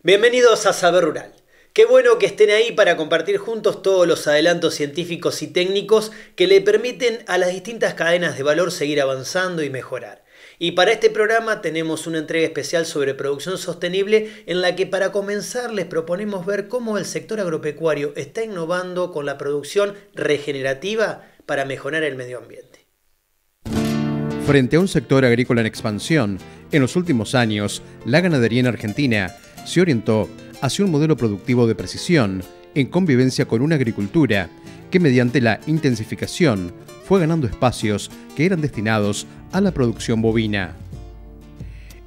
Bienvenidos a Saber Rural. Qué bueno que estén ahí para compartir juntos todos los adelantos científicos y técnicos que le permiten a las distintas cadenas de valor seguir avanzando y mejorar. Y para este programa tenemos una entrega especial sobre producción sostenible en la que para comenzar les proponemos ver cómo el sector agropecuario está innovando con la producción regenerativa para mejorar el medio ambiente. Frente a un sector agrícola en expansión, en los últimos años, la ganadería en Argentina se orientó hacia un modelo productivo de precisión, en convivencia con una agricultura que mediante la intensificación fue ganando espacios que eran destinados a la producción bovina.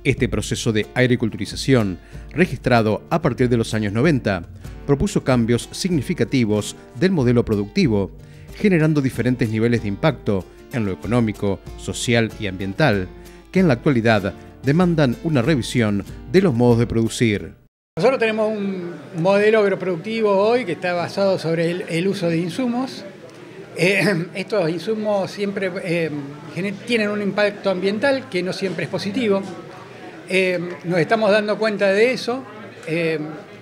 Este proceso de agriculturización, registrado a partir de los años 90, propuso cambios significativos del modelo productivo, generando diferentes niveles de impacto en lo económico, social y ambiental, que en la actualidad demandan una revisión de los modos de producir. Nosotros tenemos un modelo agroproductivo hoy que está basado sobre el uso de insumos. Estos insumos siempre tienen un impacto ambiental que no siempre es positivo. Nos estamos dando cuenta de eso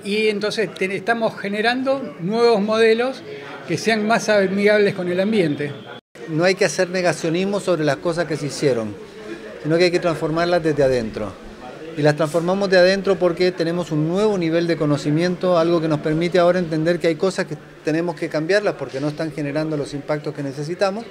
y entonces estamos generando nuevos modelos que sean más amigables con el ambiente. No hay que hacer negacionismo sobre las cosas que se hicieron, sino que hay que transformarlas desde adentro. Y las transformamos de adentro porque tenemos un nuevo nivel de conocimiento, algo que nos permite ahora entender que hay cosas que tenemos que cambiarlas porque no están generando los impactos que necesitamos.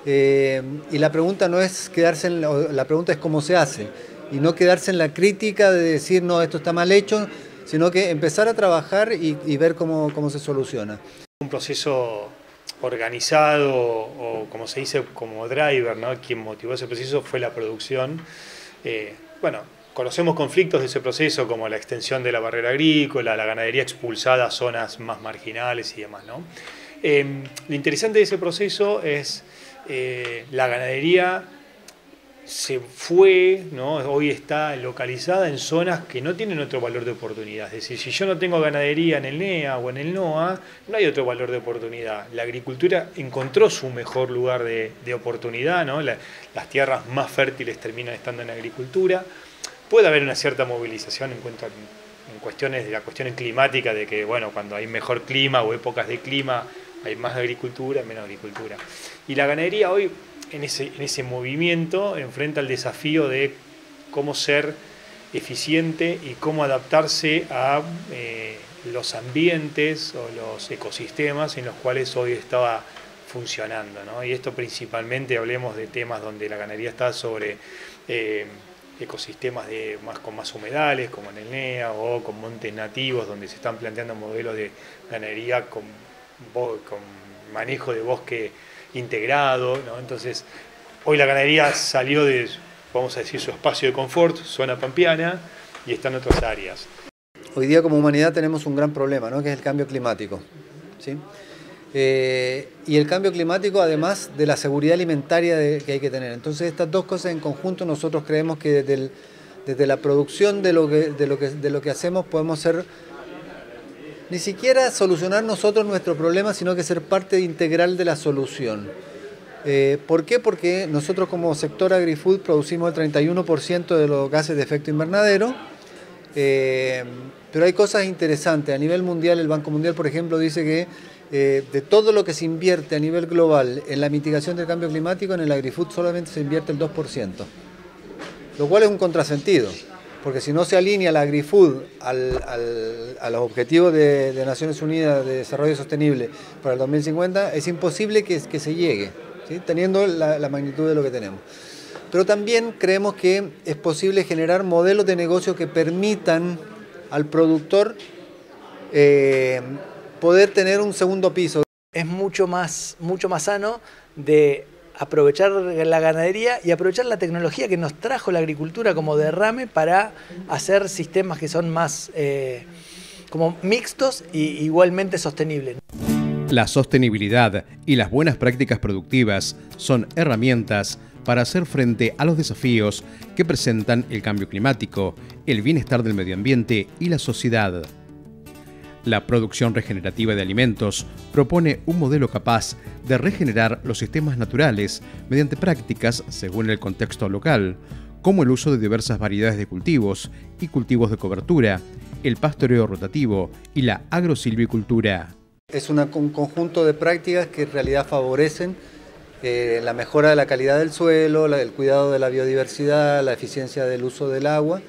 Y la pregunta no es quedarse la pregunta es cómo se hace. Y no quedarse en la crítica de decir, no, esto está mal hecho, sino que empezar a trabajar y ver cómo se soluciona. Un proceso organizado o como se dice como driver, ¿no? Quien motivó ese proceso fue la producción. Conocemos conflictos de ese proceso como la extensión de la barrera agrícola, la ganadería expulsada a zonas más marginales y demás, ¿no? Lo interesante de ese proceso es la ganadería se fue, ¿no? Hoy está localizada en zonas que no tienen otro valor de oportunidad. Es decir, si yo no tengo ganadería en el NEA o en el NOA, no hay otro valor de oportunidad. La agricultura encontró su mejor lugar de oportunidad, ¿no? Las tierras más fértiles terminan estando en agricultura. Puede haber una cierta movilización en cuestiones de la cuestión climática, de que bueno, cuando hay mejor clima o épocas de clima hay más agricultura, menos agricultura. Y la ganadería hoy en ese movimiento enfrenta el desafío de cómo ser eficiente y cómo adaptarse a los ambientes o los ecosistemas en los cuales hoy estaba funcionando, ¿no? Y esto principalmente hablemos de temas donde la ganadería está sobre ecosistemas con más humedales, como en el NEA, o con montes nativos, donde se están planteando modelos de ganadería con manejo de bosque integrado, ¿no? Entonces, hoy la ganadería salió de, vamos a decir, su espacio de confort, zona pampeana, y está en otras áreas. Hoy día como humanidad tenemos un gran problema, ¿no? Que es el cambio climático, ¿sí? Y el cambio climático, además de la seguridad alimentaria que hay que tener. Entonces, estas dos cosas en conjunto, nosotros creemos que desde la producción de lo que hacemos podemos ser, ni siquiera solucionar nosotros nuestro problema, sino que ser parte integral de la solución. ¿Por qué? Porque nosotros como sector agri-food producimos el 31% de los gases de efecto invernadero, pero hay cosas interesantes. A nivel mundial, el Banco Mundial, por ejemplo, dice que de todo lo que se invierte a nivel global en la mitigación del cambio climático, en el agri-food solamente se invierte el 2%, lo cual es un contrasentido, porque si no se alinea la agri-food a los objetivos de Naciones Unidas de Desarrollo Sostenible para el 2050, es imposible que se llegue, ¿sí? Teniendo la magnitud de lo que tenemos. Pero también creemos que es posible generar modelos de negocio que permitan al productor poder tener un segundo piso. Es mucho más sano de aprovechar la ganadería y aprovechar la tecnología que nos trajo la agricultura como derrame para hacer sistemas que son más como mixtos y igualmente sostenibles. La sostenibilidad y las buenas prácticas productivas son herramientas para hacer frente a los desafíos que presentan el cambio climático, el bienestar del medio ambiente y la sociedad. La producción regenerativa de alimentos propone un modelo capaz de regenerar los sistemas naturales mediante prácticas según el contexto local, como el uso de diversas variedades de cultivos y cultivos de cobertura, el pastoreo rotativo y la agrosilvicultura. Es un conjunto de prácticas que en realidad favorecen la mejora de la calidad del suelo, el cuidado de la biodiversidad, la eficiencia del uso del agua,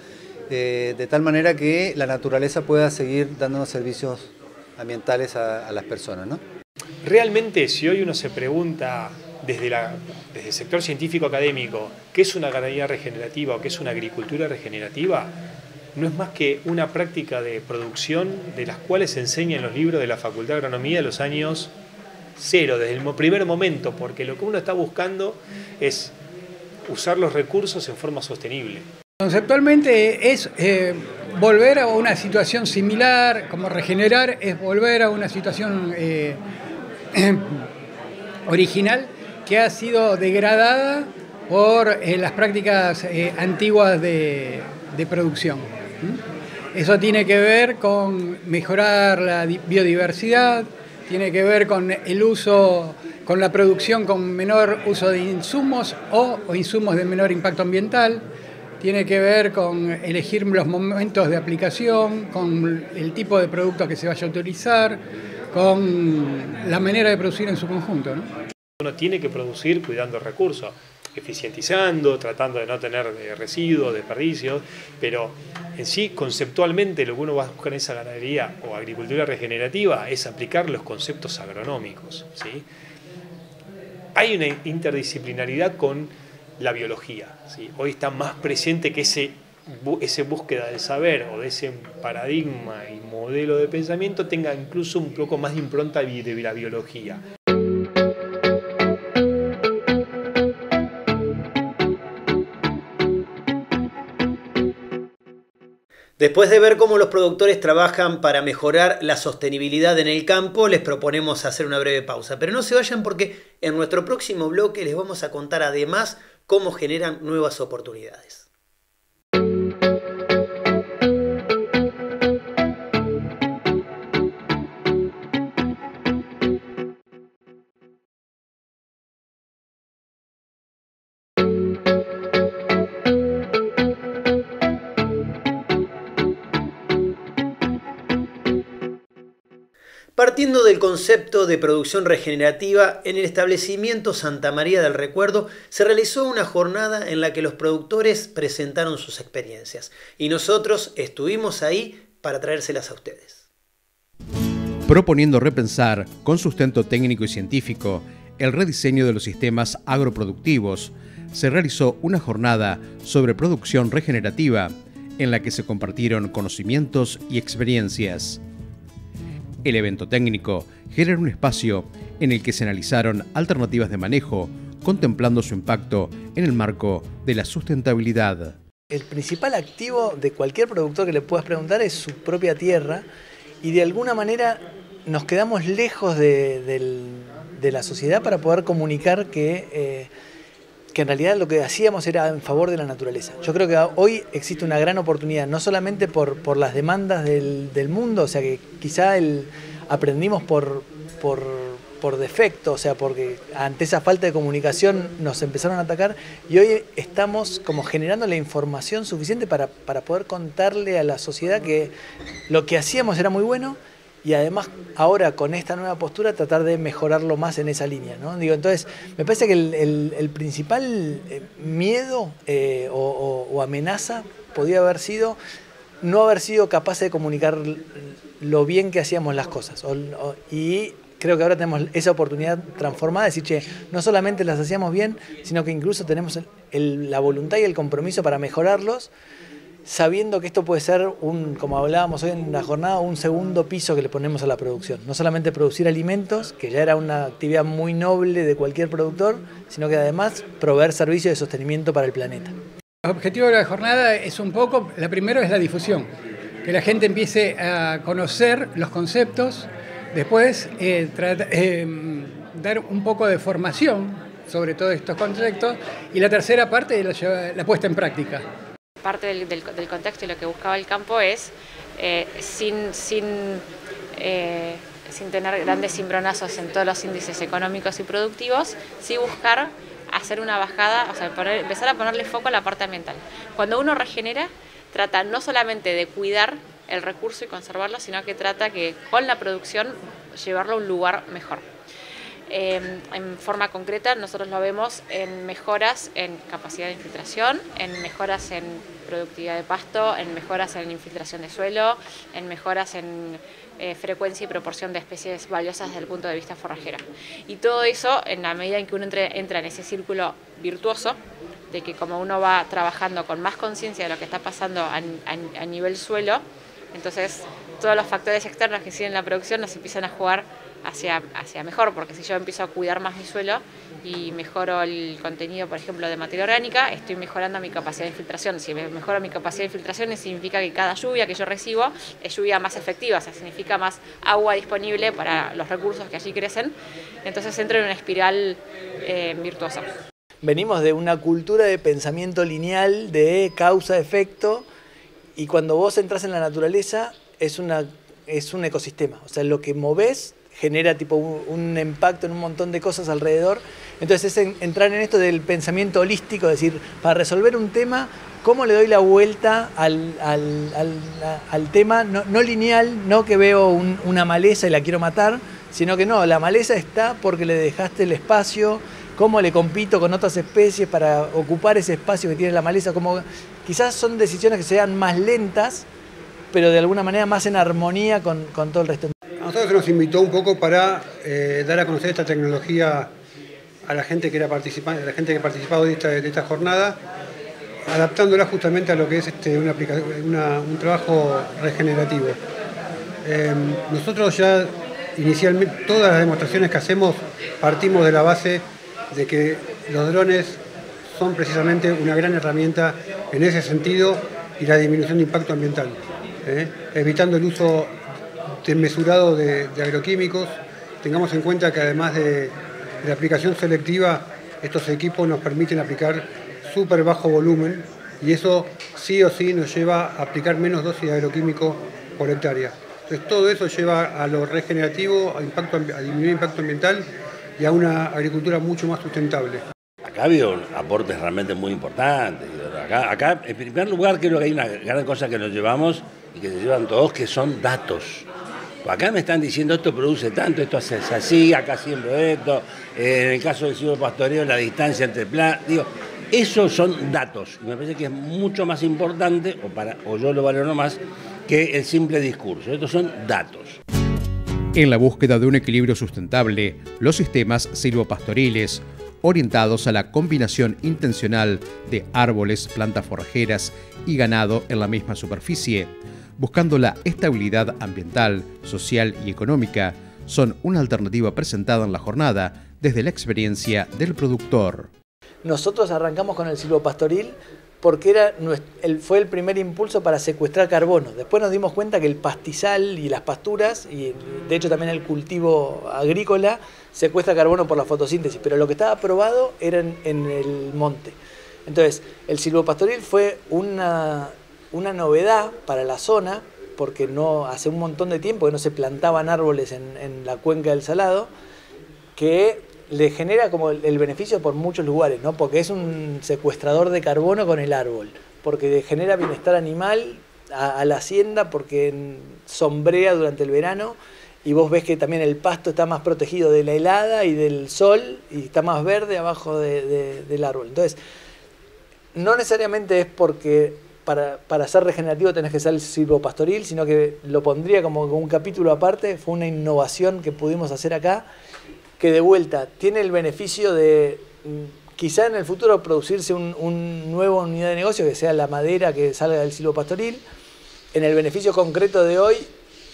de tal manera que la naturaleza pueda seguir dándonos servicios ambientales a las personas, ¿no? Realmente, si hoy uno se pregunta desde el sector científico académico qué es una ganadería regenerativa o qué es una agricultura regenerativa, no es más que una práctica de producción de las cuales se enseña en los libros de la Facultad de Agronomía de los años 0, desde el primer momento, porque lo que uno está buscando es usar los recursos en forma sostenible. Conceptualmente es volver a una situación similar, como regenerar es volver a una situación original que ha sido degradada por las prácticas antiguas de producción. Eso tiene que ver con mejorar la biodiversidad, tiene que ver con el uso, con la producción con menor uso de insumos o insumos de menor impacto ambiental, tiene que ver con elegir los momentos de aplicación, con el tipo de producto que se vaya a utilizar, con la manera de producir en su conjunto, ¿no? Uno tiene que producir cuidando recursos, eficientizando, tratando de no tener residuos, desperdicios, pero en sí, conceptualmente, lo que uno va a buscar en esa ganadería o agricultura regenerativa es aplicar los conceptos agronómicos, ¿sí? Hay una interdisciplinaridad con la biología, ¿sí? Hoy está más presente que esa búsqueda del saber o de ese paradigma y modelo de pensamiento tenga incluso un poco más de impronta de la biología. Después de ver cómo los productores trabajan para mejorar la sostenibilidad en el campo, les proponemos hacer una breve pausa. Pero no se vayan porque en nuestro próximo bloque les vamos a contar además cómo generan nuevas oportunidades. Partiendo del concepto de producción regenerativa, en el establecimiento Santa María del Recuerdo se realizó una jornada en la que los productores presentaron sus experiencias y nosotros estuvimos ahí para traérselas a ustedes. Proponiendo repensar, con sustento técnico y científico, el rediseño de los sistemas agroproductivos, se realizó una jornada sobre producción regenerativa en la que se compartieron conocimientos y experiencias. El evento técnico genera un espacio en el que se analizaron alternativas de manejo, contemplando su impacto en el marco de la sustentabilidad. El principal activo de cualquier productor que le puedas preguntar es su propia tierra y de alguna manera nos quedamos lejos de la sociedad para poder comunicar que en realidad lo que hacíamos era en favor de la naturaleza. Yo creo que hoy existe una gran oportunidad, no solamente por las demandas del mundo, o sea que quizá aprendimos por defecto, o sea, porque ante esa falta de comunicación nos empezaron a atacar y hoy estamos como generando la información suficiente para poder contarle a la sociedad que lo que hacíamos era muy bueno y además ahora con esta nueva postura tratar de mejorarlo más en esa línea, ¿no? Digo, entonces me parece que el principal miedo o amenaza podía haber sido no haber sido capaz de comunicar lo bien que hacíamos las cosas y creo que ahora tenemos esa oportunidad transformada de decir, che, no solamente las hacíamos bien, sino que incluso tenemos la voluntad y el compromiso para mejorarlos, sabiendo que esto puede ser, como hablábamos hoy en la jornada, un segundo piso que le ponemos a la producción. No solamente producir alimentos, que ya era una actividad muy noble de cualquier productor, sino que además proveer servicios de sostenimiento para el planeta. El objetivo de la jornada es un poco, la primera es la difusión, que la gente empiece a conocer los conceptos, después dar un poco de formación sobre todos estos conceptos y la tercera parte es la puesta en práctica. Parte del contexto y lo que buscaba el campo es, sin tener grandes cimbronazos en todos los índices económicos y productivos, sí buscar hacer una bajada, o sea, empezar a ponerle foco a la parte ambiental. Cuando uno regenera, trata no solamente de cuidar el recurso y conservarlo, sino que trata que con la producción llevarlo a un lugar mejor. En forma concreta nosotros lo vemos en mejoras en capacidad de infiltración, en mejoras en productividad de pasto, en mejoras en infiltración de suelo, en mejoras en frecuencia y proporción de especies valiosas desde el punto de vista forrajero. Y todo eso en la medida en que uno entra en ese círculo virtuoso, de que como uno va trabajando con más conciencia de lo que está pasando a nivel suelo, entonces todos los factores externos que inciden en la producción nos empiezan a jugar hacia mejor, porque si yo empiezo a cuidar más mi suelo y mejoro el contenido, por ejemplo, de materia orgánica, estoy mejorando mi capacidad de infiltración. Si mejoro mi capacidad de infiltración, significa que cada lluvia que yo recibo es lluvia más efectiva, o sea, significa más agua disponible para los recursos que allí crecen. Entonces entro en una espiral virtuosa. Venimos de una cultura de pensamiento lineal, de causa-efecto, y cuando vos entras en la naturaleza es un ecosistema. O sea, lo que movés genera tipo un impacto en un montón de cosas alrededor. Entonces es entrar en esto del pensamiento holístico, es decir, para resolver un tema, ¿cómo le doy la vuelta al tema? No lineal, no que veo una maleza y la quiero matar, sino que no, la maleza está porque le dejaste el espacio. ¿Cómo le compito con otras especies para ocupar ese espacio que tiene la maleza? Como quizás son decisiones que sean más lentas, pero de alguna manera más en armonía con todo el resto. A nosotros se nos invitó un poco para dar a conocer esta tecnología a la gente que era participante, a la gente que participaba de esta jornada, adaptándola justamente a lo que es un trabajo regenerativo. Nosotros ya inicialmente, todas las demostraciones que hacemos, partimos de la base de que los drones son precisamente una gran herramienta en ese sentido y la disminución de impacto ambiental, evitando el uso desmesurado de agroquímicos. Tengamos en cuenta que además de la aplicación selectiva, estos equipos nos permiten aplicar súper bajo volumen y eso sí o sí nos lleva a aplicar menos dosis de agroquímico por hectárea. Entonces todo eso lleva a lo regenerativo, a disminuir impacto ambiental y a una agricultura mucho más sustentable. Acá ha habido aportes realmente muy importantes. Acá, en primer lugar, creo que hay una gran cosa que nos llevamos y que se llevan todos, que son datos. Acá me están diciendo esto produce tanto, esto hace así, acá siembro esto, en el caso del silvopastoreo la distancia entre digo, esos son datos. Y me parece que es mucho más importante, o yo lo valoro más, que el simple discurso. Estos son datos. En la búsqueda de un equilibrio sustentable, los sistemas silvopastoriles, orientados a la combinación intencional de árboles, plantas forrajeras y ganado en la misma superficie, buscando la estabilidad ambiental, social y económica, son una alternativa presentada en la jornada desde la experiencia del productor. Nosotros arrancamos con el silvopastoril porque fue el primer impulso para secuestrar carbono. Después nos dimos cuenta que el pastizal y las pasturas, y de hecho también el cultivo agrícola, secuestra carbono por la fotosíntesis, pero lo que estaba probado era en el monte. Entonces, el silvopastoril fue una novedad para la zona, porque hace un montón de tiempo que no se plantaban árboles en la cuenca del Salado, que le genera como el beneficio por muchos lugares, ¿no? Porque es un secuestrador de carbono con el árbol, porque genera bienestar animal a la hacienda, porque sombrea durante el verano, y vos ves que también el pasto está más protegido de la helada y del sol, y está más verde abajo del árbol. Entonces, no necesariamente es porque para ser regenerativo tenés que ser el silvopastoril, sino que lo pondría como un capítulo aparte. Fue una innovación que pudimos hacer acá, que de vuelta tiene el beneficio de quizá en el futuro producirse un nuevo unidad de negocio, que sea la madera que salga del silvopastoril. En el beneficio concreto de hoy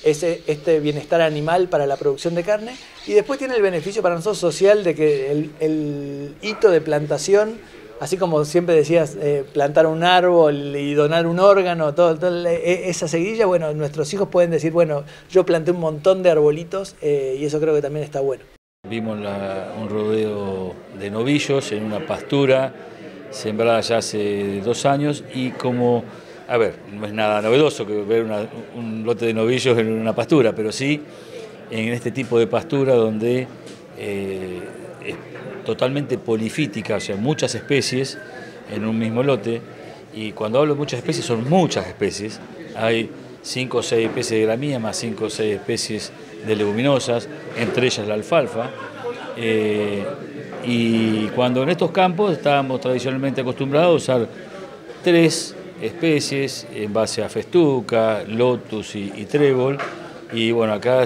es este bienestar animal para la producción de carne, y después tiene el beneficio para nosotros social de que el hito de plantación, así como siempre decías, plantar un árbol y donar un órgano, toda esa seguidilla, bueno, nuestros hijos pueden decir, bueno, yo planté un montón de arbolitos, y eso creo que también está bueno. Vimos un rodeo de novillos en una pastura sembrada ya hace 2 años, y como, a ver, no es nada novedoso que ver un lote de novillos en una pastura, pero sí en este tipo de pastura donde es totalmente polifítica, o sea, muchas especies en un mismo lote, y cuando hablo de muchas especies son muchas especies. Hay 5 o 6 especies de gramíneas más 5 o 6 especies de leguminosas, entre ellas la alfalfa. Y cuando en estos campos estábamos tradicionalmente acostumbrados a usar 3 especies en base a festuca, lotus y trébol, y bueno, acá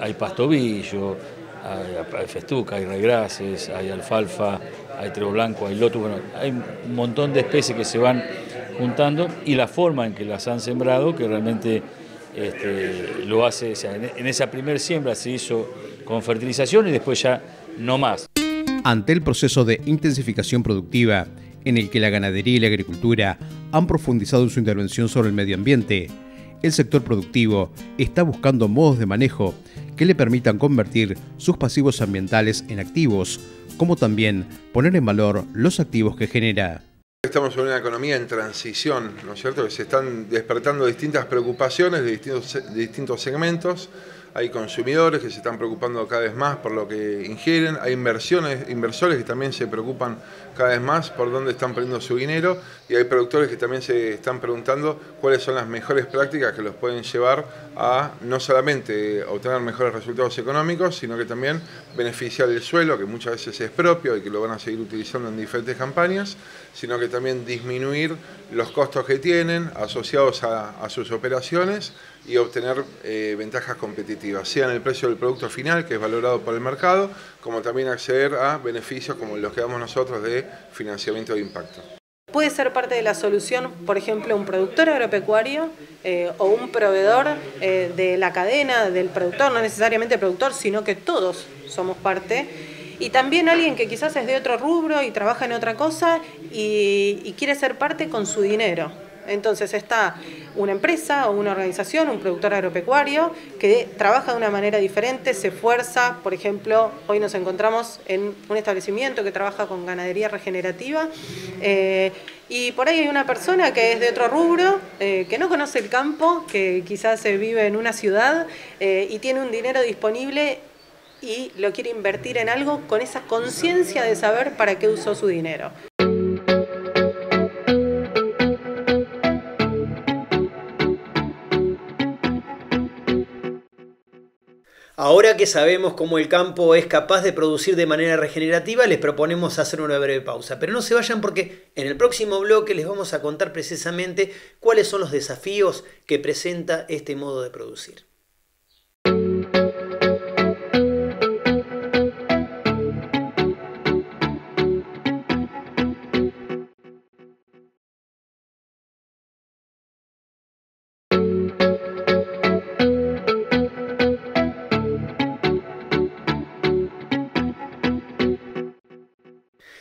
hay pastobillo, hay festuca, hay regrases, hay alfalfa, hay trébol blanco, hay lotus, bueno, hay un montón de especies que se van juntando y la forma en que las han sembrado, que realmente lo hace, o sea, en esa primer siembra se hizo con fertilización y después ya no más. Ante el proceso de intensificación productiva, en el que la ganadería y la agricultura han profundizado en su intervención sobre el medio ambiente, el sector productivo está buscando modos de manejo que le permitan convertir sus pasivos ambientales en activos, como también poner en valor los activos que genera. Estamos en una economía en transición, ¿no es cierto? Que se están despertando distintas preocupaciones de distintos segmentos. Hay consumidores que se están preocupando cada vez más por lo que ingieren, hay inversores que también se preocupan cada vez más por dónde están poniendo su dinero y hay productores que también se están preguntando cuáles son las mejores prácticas que los pueden llevar a no solamente obtener mejores resultados económicos, sino que también beneficiar el suelo, que muchas veces es propio y que lo van a seguir utilizando en diferentes campañas, sino que también disminuir los costos que tienen asociados a sus operaciones y obtener ventajas competitivas, sea en el precio del producto final, que es valorado por el mercado, como también acceder a beneficios como los que damos nosotros de financiamiento de impacto. Puede ser parte de la solución, por ejemplo, un productor agropecuario o un proveedor de la cadena del productor, no necesariamente el productor, sino que todos somos parte. Y también alguien que quizás es de otro rubro y trabaja en otra cosa y quiere ser parte con su dinero. Entonces está una empresa o una organización, un productor agropecuario que trabaja de una manera diferente, se esfuerza. Por ejemplo, hoy nos encontramos en un establecimiento que trabaja con ganadería regenerativa y por ahí hay una persona que es de otro rubro, que no conoce el campo, que quizás vive en una ciudad y tiene un dinero disponible y lo quiere invertir en algo con esa conciencia de saber para qué usó su dinero. Ahora que sabemos cómo el campo es capaz de producir de manera regenerativa, les proponemos hacer una breve pausa. Pero no se vayan porque en el próximo bloque les vamos a contar precisamente cuáles son los desafíos que presenta este modo de producir.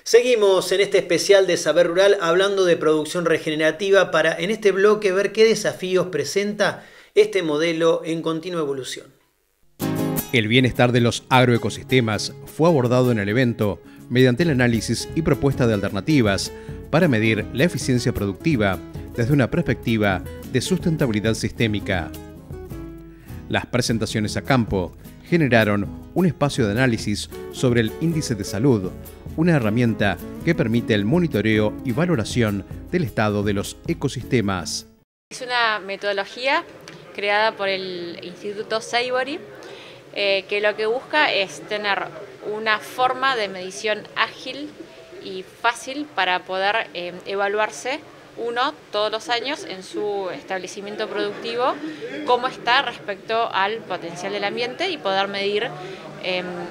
Seguimos en este especial de Saber Rural hablando de producción regenerativa para en este bloque ver qué desafíos presenta este modelo en continua evolución. El bienestar de los agroecosistemas fue abordado en el evento mediante el análisis y propuesta de alternativas para medir la eficiencia productiva desde una perspectiva de sustentabilidad sistémica. Las presentaciones a campo generaron un espacio de análisis sobre el índice de salud, una herramienta que permite el monitoreo y valoración del estado de los ecosistemas. Es una metodología creada por el Instituto Saibory, que lo que busca es tener una forma de medición ágil y fácil para poder evaluarse todos los años en su establecimiento productivo cómo está respecto al potencial del ambiente y poder medir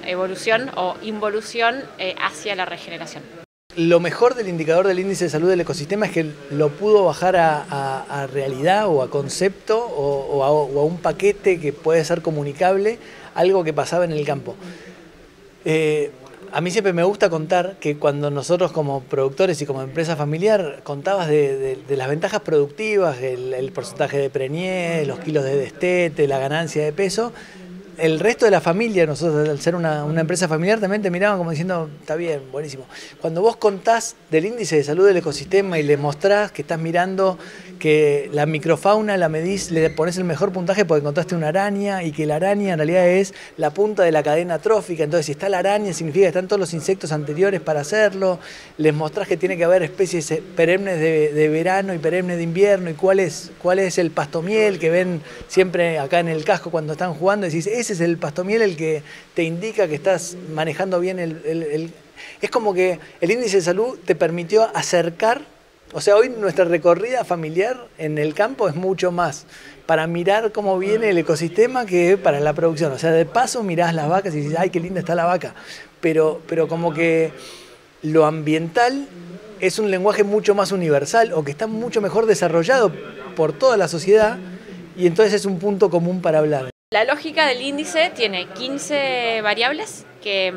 evolución o involución hacia la regeneración. Lo mejor del indicador del índice de salud del ecosistema es que lo pudo bajar a realidad o a concepto o a un paquete que puede ser comunicable, algo que pasaba en el campo. A mí siempre me gusta contar que cuando nosotros como productores y como empresa familiar contabas de las ventajas productivas, el porcentaje de preñez, los kilos de destete, la ganancia de peso, el resto de la familia, nosotros al ser una empresa familiar también te miraban como diciendo, está bien, buenísimo. Cuando vos contás del índice de salud del ecosistema y le mostrás que estás mirando que la microfauna la medís, le pones el mejor puntaje porque encontraste una araña y que la araña en realidad es la punta de la cadena trófica. Entonces, si está la araña, significa que están todos los insectos anteriores para hacerlo. Les mostrás que tiene que haber especies perennes de verano y perennes de invierno y cuál es el pastomiel que ven siempre acá en el casco cuando están jugando. Decís, ese es el pastomiel el que te indica que estás manejando bien Es como que el índice de salud te permitió acercar. O sea, hoy nuestra recorrida familiar en el campo es mucho más para mirar cómo viene el ecosistema que para la producción. O sea, de paso mirás las vacas y dices, ay, qué linda está la vaca. Pero como que lo ambiental es un lenguaje mucho más universal o que está mucho mejor desarrollado por toda la sociedad y entonces es un punto común para hablar. La lógica del índice tiene 15 variables que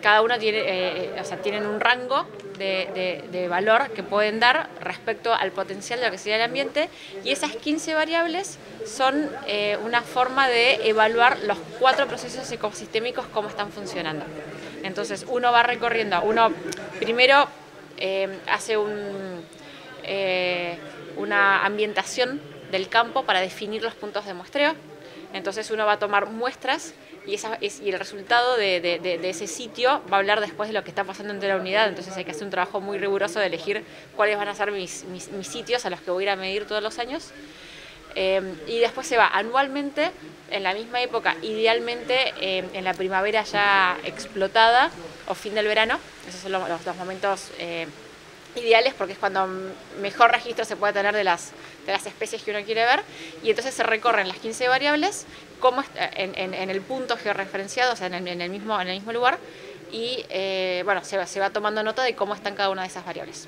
cada una tienen un rango de valor que pueden dar respecto al potencial de lo que sería el ambiente, y esas 15 variables son una forma de evaluar los 4 procesos ecosistémicos cómo están funcionando. Entonces uno va recorriendo, uno primero hace una ambientación del campo para definir los puntos de muestreo. Entonces uno va a tomar muestras y el resultado de ese sitio va a hablar después de lo que está pasando entre la unidad. Entonces hay que hacer un trabajo muy riguroso de elegir cuáles van a ser mis sitios a los que voy a ir a medir todos los años. Y después se va anualmente, en la misma época, idealmente en la primavera ya explotada o fin del verano. Esos son los momentos ideales porque es cuando mejor registro se puede tener de las especies que uno quiere ver, y entonces se recorren las 15 variables como en el punto georreferenciado, o sea, en el mismo lugar, y se va tomando nota de cómo están cada una de esas variables.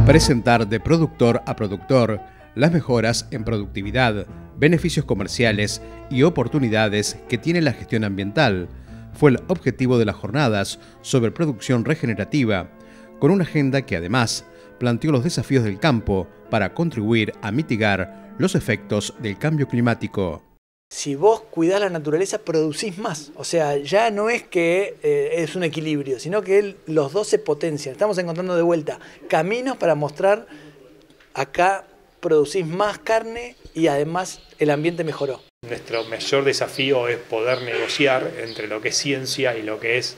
Presentar de productor a productor las mejoras en productividad, beneficios comerciales y oportunidades que tiene la gestión ambiental fue el objetivo de las jornadas sobre producción regenerativa, con una agenda que además planteó los desafíos del campo para contribuir a mitigar los efectos del cambio climático. Si vos cuidás la naturaleza, producís más. O sea, ya no es que es un equilibrio, sino que los dos se potencian. Estamos encontrando de vuelta caminos para mostrar acá producís más carne y además el ambiente mejoró. Nuestro mayor desafío es poder negociar entre lo que es ciencia y lo que es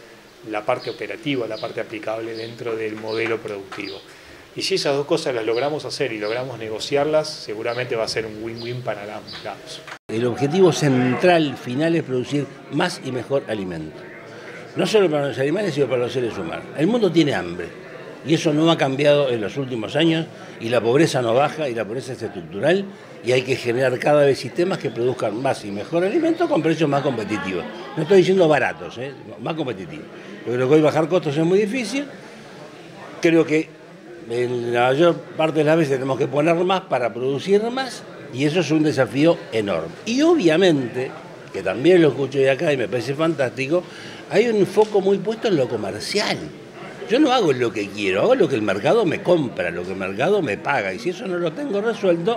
la parte operativa, la parte aplicable dentro del modelo productivo. Y si esas dos cosas las logramos hacer y logramos negociarlas, seguramente va a ser un win-win para ambos lados. El objetivo central, final, es producir más y mejor alimento. No solo para los animales, sino para los seres humanos. El mundo tiene hambre y eso no ha cambiado en los últimos años, y la pobreza no baja y la pobreza es estructural, y hay que generar cada vez sistemas que produzcan más y mejor alimento con precios más competitivos. No estoy diciendo baratos, más competitivos. Yo creo que hoy bajar costos es muy difícil. Creo que en la mayor parte de las veces tenemos que poner más para producir más, y eso es un desafío enorme. Y obviamente, que también lo escucho de acá y me parece fantástico, hay un foco muy puesto en lo comercial. Yo no hago lo que quiero, hago lo que el mercado me compra, lo que el mercado me paga, y si eso no lo tengo resuelto,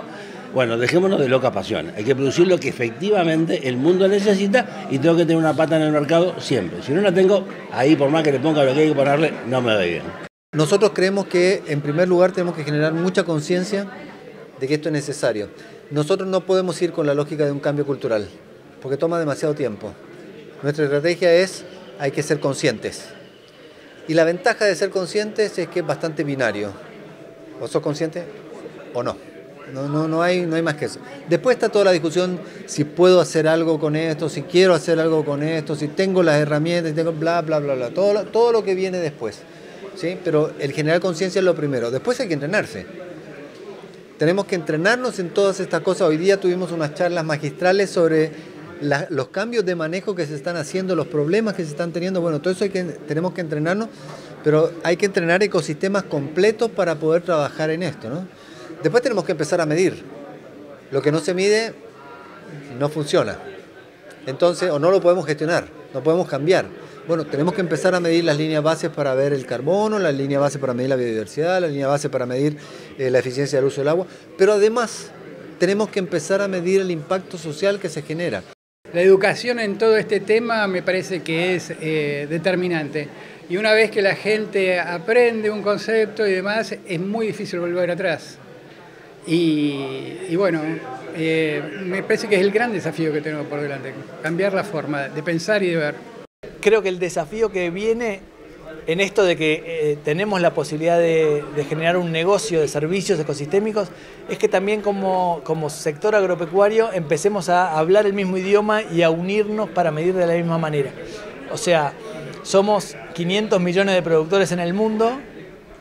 bueno, dejémonos de loca pasión. Hay que producir lo que efectivamente el mundo necesita, y tengo que tener una pata en el mercado siempre. Si no la tengo, ahí por más que le ponga lo que hay que ponerle, no me va bien. Nosotros creemos que, en primer lugar, tenemos que generar mucha conciencia de que esto es necesario. Nosotros no podemos ir con la lógica de un cambio cultural, porque toma demasiado tiempo. Nuestra estrategia es, hay que ser conscientes. Y la ventaja de ser conscientes es que es bastante binario. O sos consciente o no. No hay más que eso. Después está toda la discusión si puedo hacer algo con esto, si quiero hacer algo con esto, si tengo las herramientas, si tengo bla, bla, bla, bla. Todo lo que viene después. ¿Sí? Pero el generar conciencia es lo primero. Después hay que entrenarse. Tenemos que entrenarnos en todas estas cosas. Hoy día tuvimos unas charlas magistrales sobre los cambios de manejo que se están haciendo, los problemas que se están teniendo. Bueno, todo eso tenemos que entrenarnos, pero hay que entrenar ecosistemas completos para poder trabajar en esto, ¿no? Después tenemos que empezar a medir. Lo que no se mide no funciona. Entonces, o no lo podemos gestionar, no podemos cambiar. Bueno, tenemos que empezar a medir las líneas bases para ver el carbono, las líneas bases para medir la biodiversidad, las líneas bases para medir la eficiencia del uso del agua, pero además tenemos que empezar a medir el impacto social que se genera. La educación en todo este tema me parece que es determinante. Y una vez que la gente aprende un concepto y demás, es muy difícil volver atrás. Y bueno, me parece que es el gran desafío que tenemos por delante, cambiar la forma de pensar y de ver. Creo que el desafío que viene en esto de que tenemos la posibilidad de generar un negocio de servicios ecosistémicos es que también como sector agropecuario empecemos a hablar el mismo idioma y a unirnos para medir de la misma manera. O sea, somos 500 millones de productores en el mundo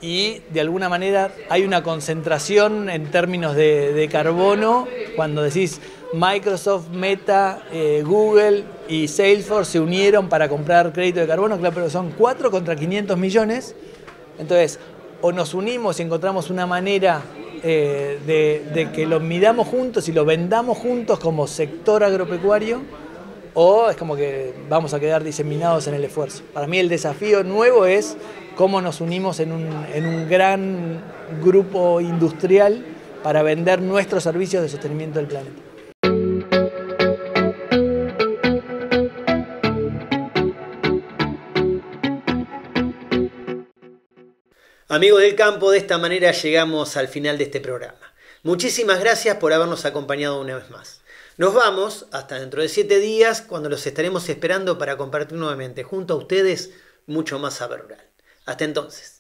y de alguna manera hay una concentración en términos de carbono cuando decís Microsoft, Meta, Google y Salesforce se unieron para comprar crédito de carbono, claro, pero son 4 contra 500 millones. Entonces, o nos unimos y encontramos una manera de que lo midamos juntos y lo vendamos juntos como sector agropecuario, o es como que vamos a quedar diseminados en el esfuerzo. Para mí el desafío nuevo es cómo nos unimos en un gran grupo industrial para vender nuestros servicios de sostenimiento del planeta. Amigos del campo, de esta manera llegamos al final de este programa. Muchísimas gracias por habernos acompañado una vez más. Nos vamos hasta dentro de 7 días, cuando los estaremos esperando para compartir nuevamente junto a ustedes mucho más saber rural. Hasta entonces.